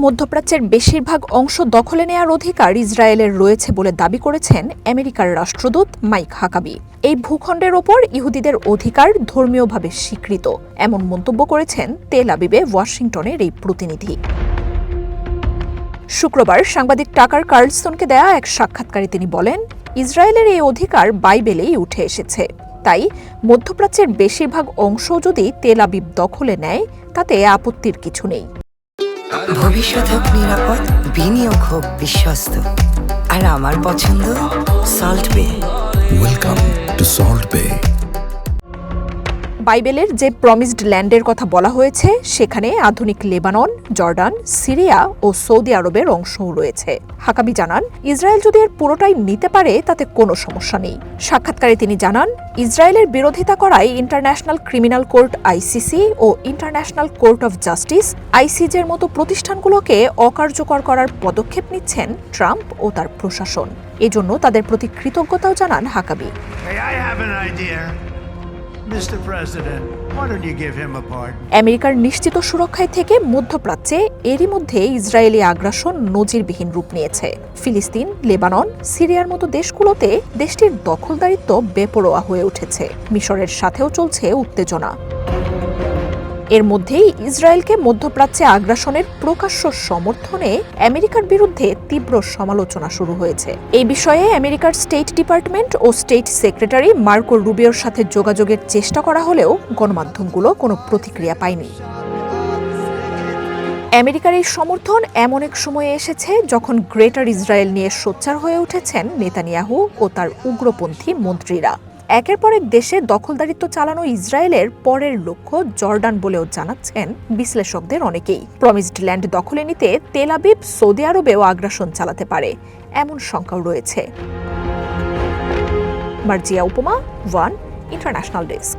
মধ্যপ্রাচ্যের বেশিরভাগ অংশ দখলে নেয়ার অধিকার ইসরায়েলের রয়েছে বলে দাবি করেছেন আমেরিকার রাষ্ট্রদূত মাইক হাকাবি। এই ভূখণ্ডের ওপর ইহুদিদের অধিকার ধর্মীয়ভাবে স্বীকৃত, এমন মন্তব্য করেছেন তেল আবিবে ওয়াশিংটনের এই প্রতিনিধি। শুক্রবার সাংবাদিক টাকার কার্লসনকে দেয়া এক সাক্ষাৎকারে তিনি বলেন, ইসরায়েলের এই অধিকার বাইবেলেই উঠে এসেছে। তাই মধ্যপ্রাচ্যের বেশিরভাগ অংশ যদি তেল আবিব দখলে নেয় তাতে আপত্তির কিছু নেই। ভবিষ্যৎ হোক নিরাপদ, বিনিয়োগ হোক বিশ্বস্ত, আর আমার পছন্দ সল্ট বে। ওয়েলকাম টু সল্ট বে। বাইবেলের যে প্রমিসড ল্যান্ডের কথা বলা হয়েছে সেখানে আধুনিক লেবানন, জর্ডান, সিরিয়া ও সৌদি আরবের অংশও রয়েছে। হাকাবি জানান, ইসরায়েল যদি এর পুরোটাই নিতে পারে তাতে কোনো সমস্যা নেই। সাক্ষাৎকারে তিনি জানান, ইসরায়েলের বিরোধিতা করায় ইন্টারন্যাশনাল ক্রিমিনাল কোর্ট আইসিসি ও ইন্টারন্যাশনাল কোর্ট অফ জাস্টিস আইসিজের মতো প্রতিষ্ঠানগুলোকে অকার্যকর করার পদক্ষেপ নিচ্ছেন ট্রাম্প ও তার প্রশাসন। এজন্য তাদের প্রতি কৃতজ্ঞতাও জানান হাকাবি। আমেরিকার নিশ্চিত সুরক্ষায় থেকে মধ্যপ্রাচ্যে এরই মধ্যে ইসরায়েলি আগ্রাসন নজিরবিহীন রূপ নিয়েছে। ফিলিস্তিন, লেবানন, সিরিয়ার মতো দেশগুলোতে দেশটির দখলদারিত্ব বেপরোয়া হয়ে উঠেছে। মিশরের সাথেও চলছে উত্তেজনা। এর মধ্যেই ইসরায়েলকে মধ্যপ্রাচ্যে আগ্রাসনের প্রকাশ্য সমর্থনে আমেরিকার বিরুদ্ধে তীব্র সমালোচনা শুরু হয়েছে। এই বিষয়ে আমেরিকার স্টেট ডিপার্টমেন্ট ও স্টেট সেক্রেটারি মার্কো রুবিওর সাথে যোগাযোগের চেষ্টা করা হলেও গণমাধ্যমগুলো কোনো প্রতিক্রিয়া পায়নি। আমেরিকার এই সমর্থন এমন এক সময়ে এসেছে যখন গ্রেটার ইসরায়েল নিয়ে সোচ্চার হয়ে উঠেছেন নেতানিয়াহু ও তার উগ্রপন্থী মন্ত্রীরা। একের পর এক দেশে দখলদারিত্ব চালানো ইসরায়েলের পরের লক্ষ্য জর্ডান বলেও জানাচ্ছেন বিশ্লেষকদের অনেকেই। প্রমিসড ল্যান্ড দখলে নিতে তেল আবিব সৌদি আরবেও আগ্রাসন চালাতে পারে, এমন শঙ্কাও রয়েছে। মার্জিয়া উপমা, ওয়ান ইন্টারন্যাশনাল ডেস্ক।